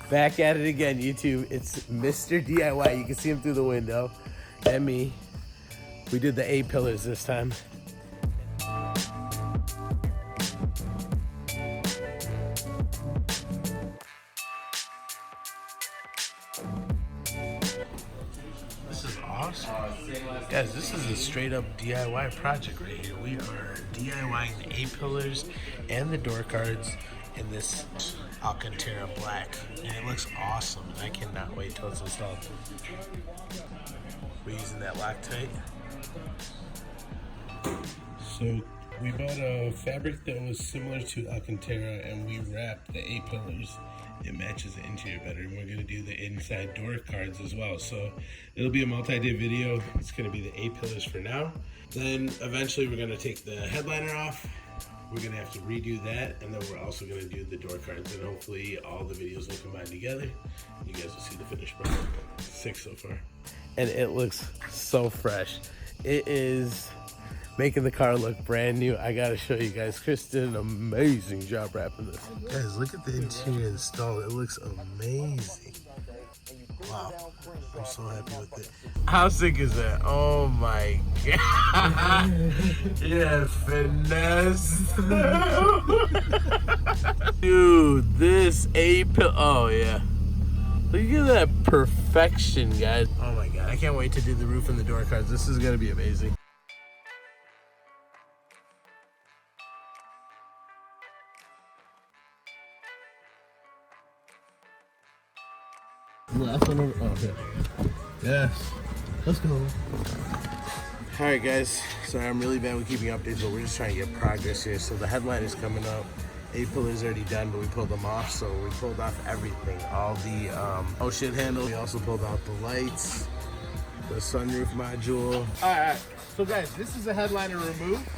Back at it again, YouTube. It's Mr. DIY. You can see him through the window. And me. We did the A-pillars this time. This is awesome. Guys, this is a straight up DIY project right here. We are DIYing the A-pillars and the door cards in this Alcantara black. And it looks awesome. I cannot wait till it's installed. We're using that Loctite. So we bought a fabric that was similar to Alcantara and we wrapped the A-pillars. It matches the interior better, and we're gonna do the inside door cards as well. So it'll be a multi-day video. It's gonna be the A-pillars for now. Then eventually we're gonna take the headliner off. We're gonna have to redo that, and then we're also gonna do the door cards, and hopefully all the videos will combine together. You guys will see the finished product. 6 so far. And it looks so fresh. It is making the car look brand new. I gotta show you guys. Chris did an amazing job wrapping this. Guys, look at the interior install. It looks amazing. Wow, I'm so happy with it. How sick is that? Oh my god. Yeah, finesse. Dude, this A-pill. Oh yeah. Look at that perfection, guys. Oh my god, I can't wait to do the roof and the door cards. This is gonna be amazing. Last one over. Oh, okay. Yes. Let's go. Alright, guys. Sorry, I'm really bad with keeping updates, but we're just trying to get progress here. So the headline is coming up. A-pillar's already done, but we pulled them off. So we pulled off everything. All the oh shit handle. We also pulled out the lights, the sunroof module. Alright. So guys, this is the headliner removed.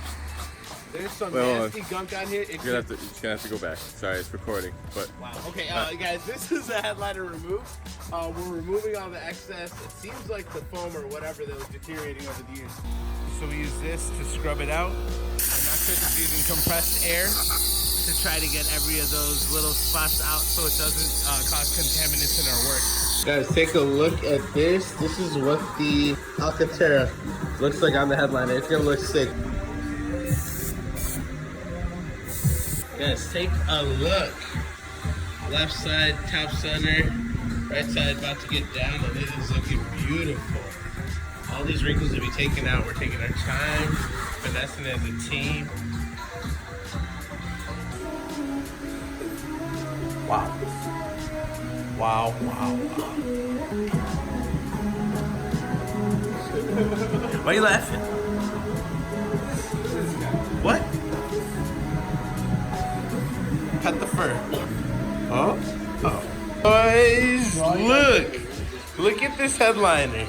There's some nasty gunk on here. You're gonna have to go back. Sorry, it's recording. But wow. Okay, guys, this is the headliner removed. We're removing all the excess. It seems like the foam or whatever that was deteriorating over the years. So we use this to scrub it out. And now Chris is using compressed air to try to get every of those little spots out so it doesn't cause contaminants in our work. Guys, take a look at this. This is what the Alcantara looks like on the headliner. It's gonna look sick. Guys, take a look. Left side, top center, right side about to get down, and it is looking beautiful. All these wrinkles will be taken out. We're taking our time, finessing as a team. Wow. Wow, wow, wow. Why are you laughing? What? Cut the fur. Oh, oh. Boys, look at this headliner.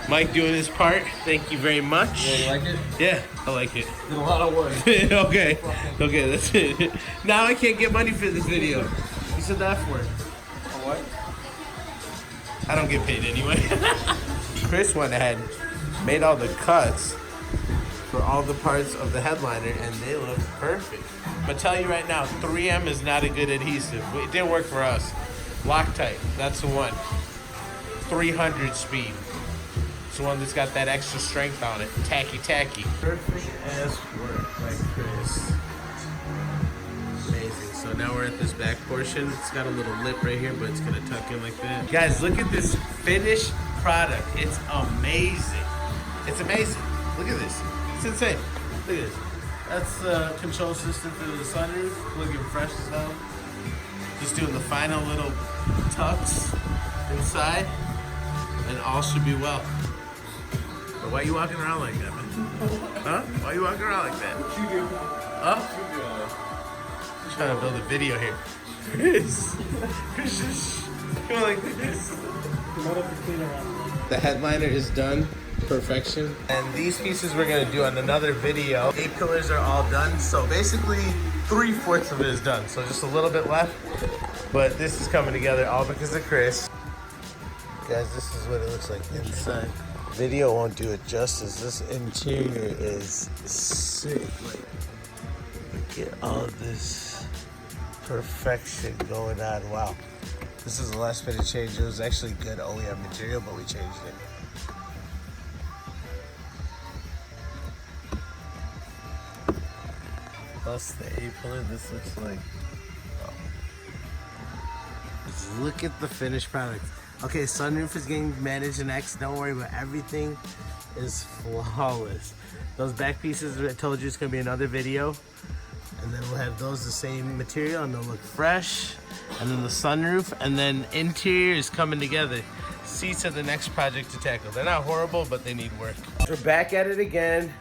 Mike doing his part. Thank you very much. Yeah, you like it? Yeah, I like it. Did a lot of work. Okay, that's it. Now I can't get money for this video. You said that for it. What? I don't get paid anyway. Chris went ahead, made all the cuts for all the parts of the headliner, and they look perfect. I'm gonna tell you right now, 3M is not a good adhesive. It didn't work for us. Loctite, that's the one. 300 speed. It's the one that's got that extra strength on it. Tacky. Perfect as work by Chris. Amazing. So now we're at this back portion. It's got a little lip right here, but it's gonna tuck in like that. Guys, look at this finished product. It's amazing. It's amazing. Look at this. It's insane. Look at this. That's the control system for the sunroof. Looking fresh as hell. Just doing the final little tucks inside, and all should be well. But why are you walking around like that, man? Huh? Why are you walking around like that? Huh? I'm trying to build a video here. Chris, just go like this. The headliner is done. Perfection. And these pieces we're gonna do on another video. A-pillars are all done, so basically 3/4 of it is done, so just a little bit left, but this is coming together all because of Chris. Guys, this is what it looks like inside. Video won't do it justice. This interior is sick. Like, look at all this perfection going on. Wow. This is the last fitted change. It was actually good OEM material, but we changed it. Plus the A-pillar, this looks like... Oh. Just look at the finished product. Okay, sunroof is getting managed in X. Don't worry about everything is flawless. Those back pieces I told you it's gonna be another video. And then we'll have those the same material and they'll look fresh. And then the sunroof, and then interior is coming together. Seats are the next project to tackle. They're not horrible, but they need work. We're back at it again.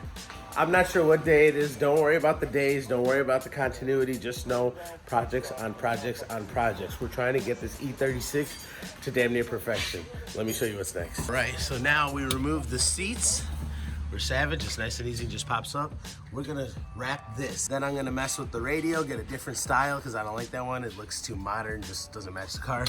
I'm not sure what day it is. Don't worry about the days. Don't worry about the continuity. Just know projects on projects on projects. We're trying to get this E36 to damn near perfection. Let me show you what's next. Right, so now we remove the seats. We're savage, it's nice and easy, just pops up. We're gonna wrap this. Then I'm gonna mess with the radio, get a different style, because I don't like that one. It looks too modern, just doesn't match the car.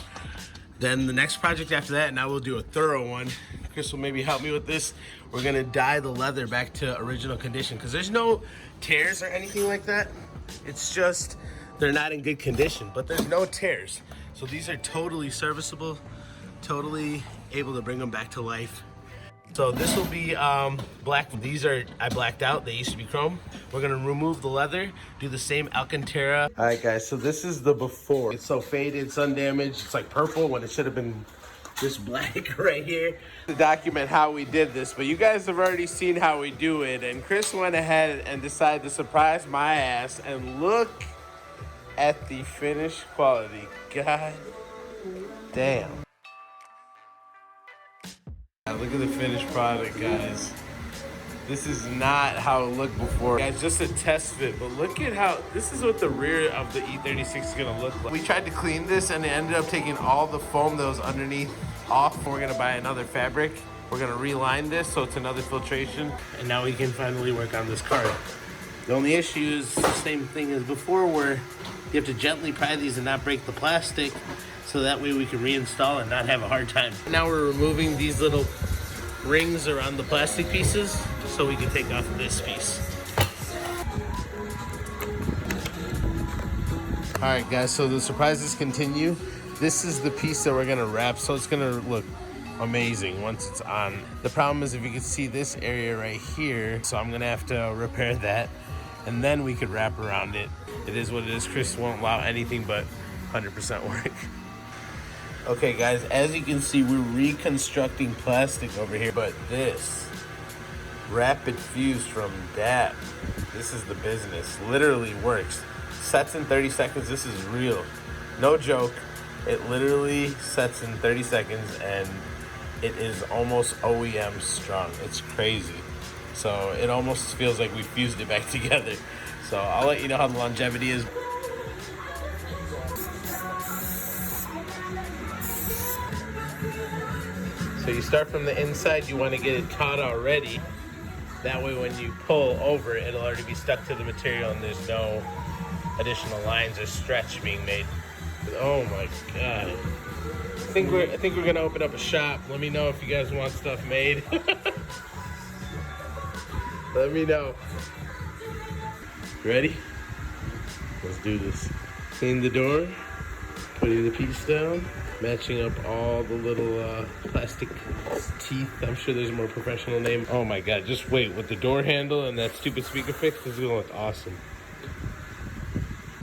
Then the next project after that, now we'll do a thorough one. Chris will maybe help me with this. We're gonna dye the leather back to original condition, because there's no tears or anything like that. It's just, they're not in good condition, but there's no tears. So these are totally serviceable, totally able to bring them back to life. So this will be black. These are, I blacked out. They used to be chrome. We're gonna remove the leather, do the same Alcantara. All right, guys, so this is the before. It's so faded, sun damaged. It's like purple when it should have been this black right here. To document how we did this, but you guys have already seen how we do it. And Chris went ahead and decided to surprise my ass. And look at the finished quality. God damn. Look at the finished product, guys. This is not how it looked before. Guys, just a test fit, but look at how, this is what the rear of the E36 is gonna look like. We tried to clean this and it ended up taking all the foam that was underneath off. We're gonna buy another fabric. We're gonna reline this so it's another filtration. And now we can finally work on this car. The only issue is the same thing as before, where you have to gently pry these and not break the plastic, so that way we can reinstall and not have a hard time. Now we're removing these little rings around the plastic pieces so we can take off this piece. All right, guys, so the surprises continue. This is the piece that we're gonna wrap, so it's gonna look amazing once it's on. The problem is, if you can see this area right here, so I'm gonna have to repair that, and then we could wrap around it. It is what it is. Chris won't allow anything but 100% work. Okay, guys, as you can see, we're reconstructing plastic over here, but this rapid fuse from DAP, this is the business. Literally works. Sets in 30 seconds. This is real. No joke. It literally sets in 30 seconds and it is almost OEM strong. It's crazy. So it almost feels like we fused it back together. So I'll let you know how the longevity is. So you start from the inside, you want to get it taut already. That way when you pull over, it'll already be stuck to the material and there's no additional lines or stretch being made. Oh my God. I think we're gonna open up a shop. Let me know if you guys want stuff made. Let me know. Ready? Let's do this. Clean the door, putting the piece down, matching up all the little plastic teeth. I'm sure there's a more professional name. Oh my God, just wait. With the door handle and that stupid speaker fix, this is gonna look awesome.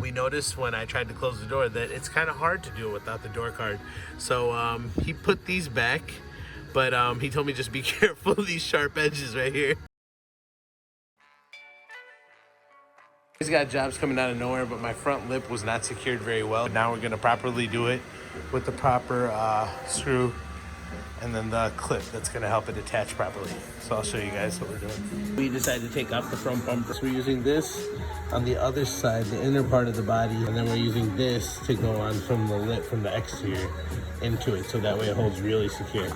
We noticed when I tried to close the door that it's kind of hard to do it without the door card. So he put these back, but he told me just be careful of these sharp edges right here. He's got jobs coming out of nowhere, but my front lip was not secured very well. Now we're gonna properly do it with the proper screw and then the clip that's gonna help it attach properly. So I'll show you guys what we're doing. We decided to take off the front bumper. So we're using this on the other side, the inner part of the body, and then we're using this to go on from the lip, from the exterior into it, so that way it holds really secure.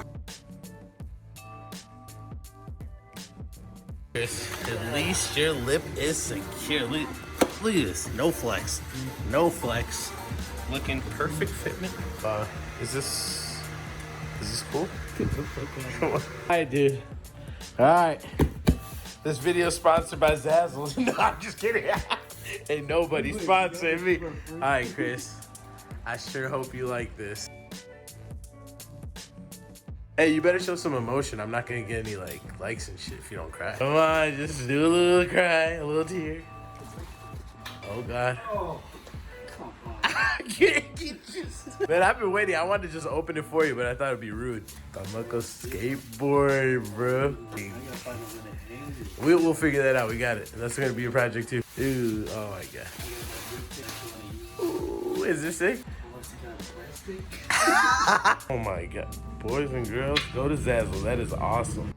Chris, at least your lip is secure. Look at this, no flex, no flex. Looking perfect fitment. Is this cool? Come on. Hi, dude. All right. This video is sponsored by Zazzles. No, I'm just kidding. Ain't nobody sponsoring me. All right, Chris. I sure hope you like this. Hey, you better show some emotion. I'm not gonna get any like likes and shit if you don't cry. Come on, just do a little cry, a little tear. Oh God. Oh, come on. Man, I've been waiting. I wanted to just open it for you, but I thought it'd be rude. I'm like a skateboard, bro. I gotta find out where the hang is. We'll figure that out. We got it. That's gonna be a project too. Dude, oh my God. Ooh, is this sick? What's the kind of plastic? Oh my God. Boys and girls, go to Zazzle. That is awesome.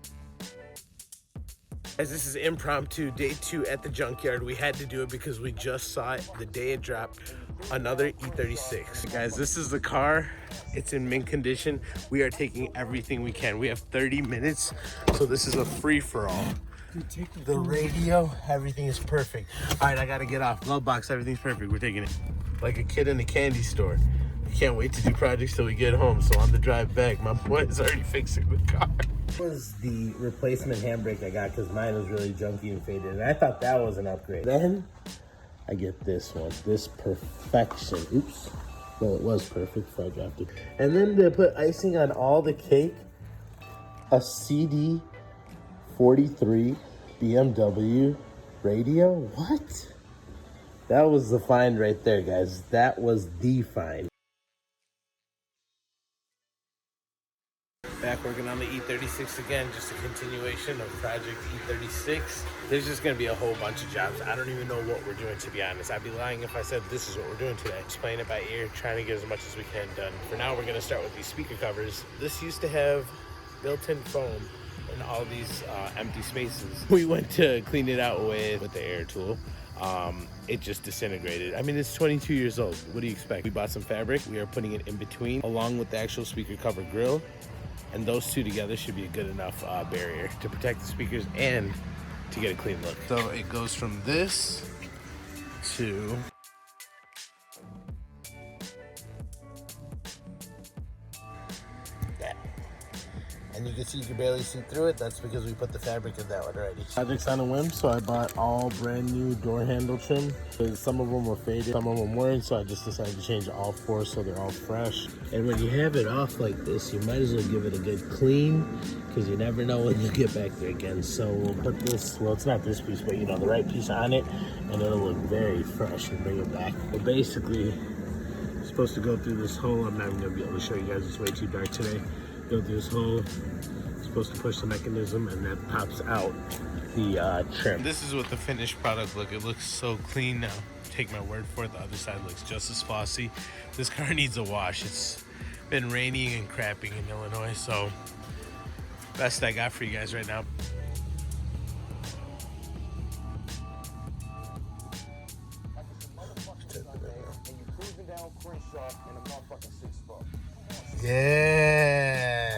Guys, this is impromptu day 2 at the junkyard. We had to do it because we just saw it the day it dropped. Another E36. Guys, this is the car. It's in mint condition. We are taking everything we can. We have 30 minutes, so this is a free-for-all. The radio, everything is perfect. All right, I gotta get off. Glove box, everything's perfect. We're taking it. Like a kid in a candy store. I can't wait to do projects till we get home. So on the drive back, my boy is already fixing the car. This was the replacement handbrake I got because mine was really junky and faded. And I thought that was an upgrade. Then I get this one, this perfection. Oops. Well, it was perfect before I dropped it. And then to put icing on all the cake, a CD 43 BMW radio. What? That was the find right there, guys. That was the find. Back working on the E36 again, just a continuation of Project E36. There's just gonna be a whole bunch of jobs. I don't even know what we're doing, to be honest. I'd be lying if I said this is what we're doing today. Just playing it by ear, trying to get as much as we can done. For now, we're gonna start with these speaker covers. This used to have built-in foam in all these empty spaces. We went to clean it out with the air tool. It just disintegrated. I mean, it's 22 years old. What do you expect? We bought some fabric. We are putting it in between, along with the actual speaker cover grill. And those two together should be a good enough barrier to protect the speakers and to get a clean look. So it goes from this to that. And you can see you can barely see through it. That's because we put the fabric in that one already. Project's on a whim, so I bought all brand new door handle trim. Some of them were faded, some of them weren't, so I just decided to change all 4 so they're all fresh. And when you have it off like this, you might as well give it a good clean, because you never know when you'll get back there again. So we'll put this, well, it's not this piece, but you know, the right piece on it, and it'll look very fresh and bring it back. But basically, it's supposed to go through this hole. I'm not even gonna be able to show you guys, it's way too dark today. Go through this hole, it's supposed to push the mechanism, and that pops out the trim. This is what the finished product look. It looks so clean now. Take my word for it, the other side looks just as flossy. This car needs a wash. It's been raining and crapping in Illinois, so best I got for you guys right now. Yeah.